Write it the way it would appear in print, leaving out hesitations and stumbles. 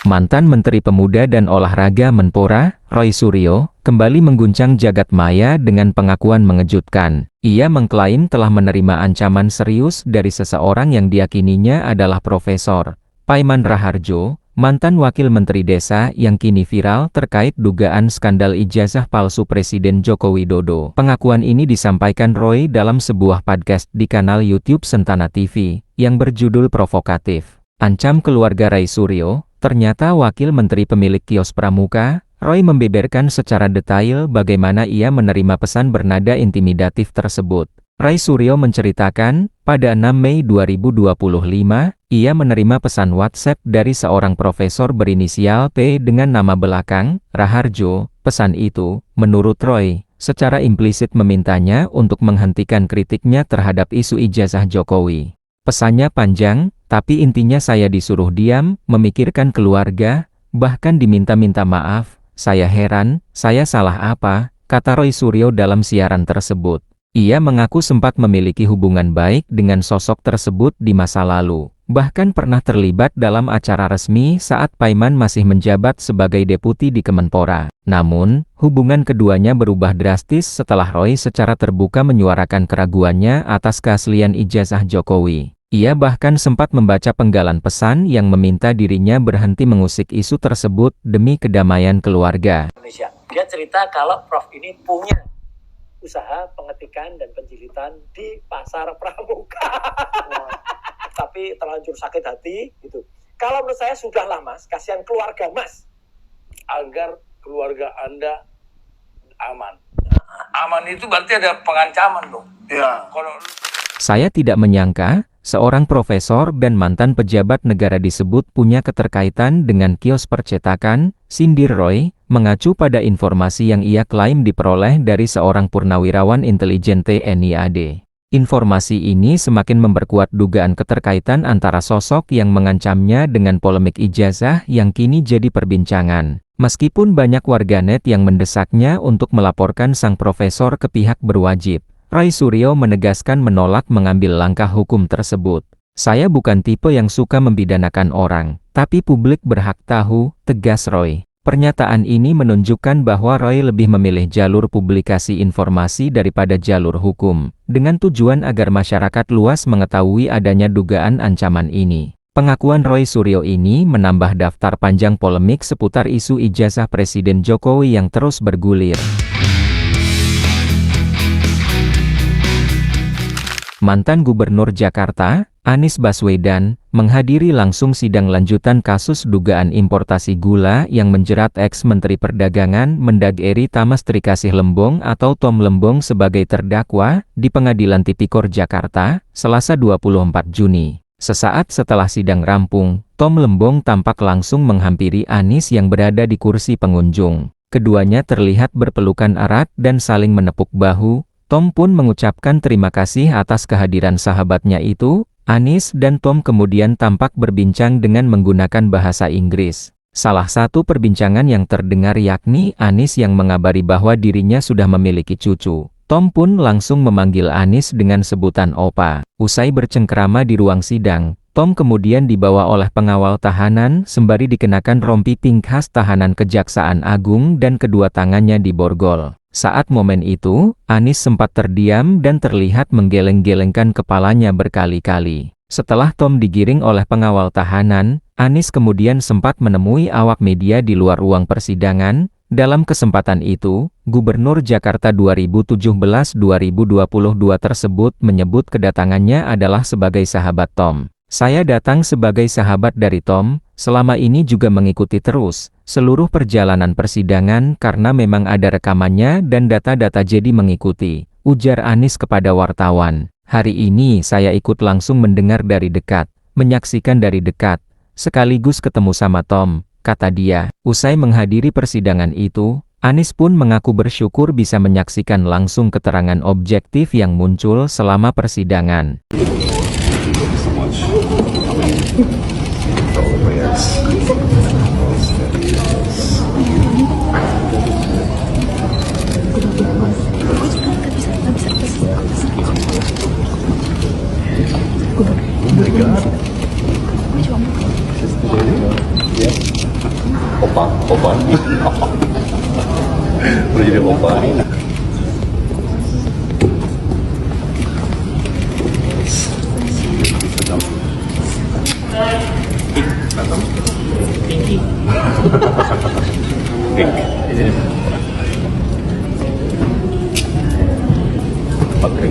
Mantan Menteri Pemuda dan Olahraga Menpora, Roy Suryo, kembali mengguncang jagat maya dengan pengakuan mengejutkan. Ia mengklaim telah menerima ancaman serius dari seseorang yang diyakininya adalah Profesor Paiman Raharjo, mantan Wakil Menteri Desa yang kini viral terkait dugaan skandal ijazah palsu Presiden Joko Widodo. Pengakuan ini disampaikan Roy dalam sebuah podcast di kanal YouTube Sentana TV, yang berjudul Provokatif. Ancam keluarga Roy Suryo. Ternyata Wakil Menteri pemilik kios Pramuka, Roy membeberkan secara detail bagaimana ia menerima pesan bernada intimidatif tersebut. Roy Suryo menceritakan, pada 6 Mei 2025, ia menerima pesan WhatsApp dari seorang profesor berinisial P dengan nama belakang, Raharjo. Pesan itu, menurut Roy, secara implisit memintanya untuk menghentikan kritiknya terhadap isu ijazah Jokowi. Pesannya panjang, tapi intinya saya disuruh diam, memikirkan keluarga, bahkan diminta-minta maaf. Saya heran, saya salah apa, kata Roy Suryo dalam siaran tersebut. Ia mengaku sempat memiliki hubungan baik dengan sosok tersebut di masa lalu. Bahkan pernah terlibat dalam acara resmi saat Paiman masih menjabat sebagai deputi di Kemenpora. Namun, hubungan keduanya berubah drastis setelah Roy secara terbuka menyuarakan keraguannya atas keaslian ijazah Jokowi. Ia bahkan sempat membaca penggalan pesan yang meminta dirinya berhenti mengusik isu tersebut demi kedamaian keluarga. Indonesia. Dia cerita kalau Prof ini punya usaha pengetikan dan penjilitan di pasar Pramuka. Tapi terlanjur sakit hati gitu. Kalau menurut saya sudahlah Mas, kasihan keluarga Mas. Agar keluarga Anda aman. Aman itu berarti ada pengancaman dong. Ya. Saya tidak menyangka, seorang profesor dan mantan pejabat negara disebut punya keterkaitan dengan kios percetakan, sindir Roy, mengacu pada informasi yang ia klaim diperoleh dari seorang purnawirawan intelijen TNI AD. Informasi ini semakin memperkuat dugaan keterkaitan antara sosok yang mengancamnya dengan polemik ijazah yang kini jadi perbincangan. Meskipun banyak warganet yang mendesaknya untuk melaporkan sang profesor ke pihak berwajib, Roy Suryo menegaskan menolak mengambil langkah hukum tersebut. Saya bukan tipe yang suka membidanakan orang, tapi publik berhak tahu, tegas Roy. Pernyataan ini menunjukkan bahwa Roy lebih memilih jalur publikasi informasi daripada jalur hukum, dengan tujuan agar masyarakat luas mengetahui adanya dugaan ancaman ini. Pengakuan Roy Suryo ini menambah daftar panjang polemik seputar isu ijazah Presiden Jokowi yang terus bergulir. Mantan Gubernur Jakarta, Anies Baswedan, menghadiri langsung sidang lanjutan kasus dugaan importasi gula yang menjerat ex-Menteri Perdagangan Mendag RI Thamas Trikasih Lembong atau Tom Lembong sebagai terdakwa di Pengadilan Tipikor Jakarta, Selasa 24 Juni. Sesaat setelah sidang rampung, Tom Lembong tampak langsung menghampiri Anies yang berada di kursi pengunjung. Keduanya terlihat berpelukan erat dan saling menepuk bahu. Tom pun mengucapkan terima kasih atas kehadiran sahabatnya itu. Anies dan Tom kemudian tampak berbincang dengan menggunakan bahasa Inggris. Salah satu perbincangan yang terdengar yakni Anies yang mengabari bahwa dirinya sudah memiliki cucu. Tom pun langsung memanggil Anies dengan sebutan Opa. Usai bercengkerama di ruang sidang, Tom kemudian dibawa oleh pengawal tahanan sembari dikenakan rompi pink khas tahanan Kejaksaan Agung dan kedua tangannya diborgol. Saat momen itu, Anies sempat terdiam dan terlihat menggeleng-gelengkan kepalanya berkali-kali. Setelah Tom digiring oleh pengawal tahanan, Anies kemudian sempat menemui awak media di luar ruang persidangan. Dalam kesempatan itu, Gubernur Jakarta 2017-2022 tersebut menyebut kedatangannya adalah sebagai sahabat Tom. Saya datang sebagai sahabat dari Tom, selama ini juga mengikuti terus seluruh perjalanan persidangan karena memang ada rekamannya dan data-data jadi mengikuti, ujar Anies kepada wartawan. Hari ini saya ikut langsung mendengar dari dekat, menyaksikan dari dekat, sekaligus ketemu sama Tom, kata dia. Usai menghadiri persidangan itu, Anies pun mengaku bersyukur bisa menyaksikan langsung keterangan objektif yang muncul selama persidangan. Udah jadi bapak. Pakai.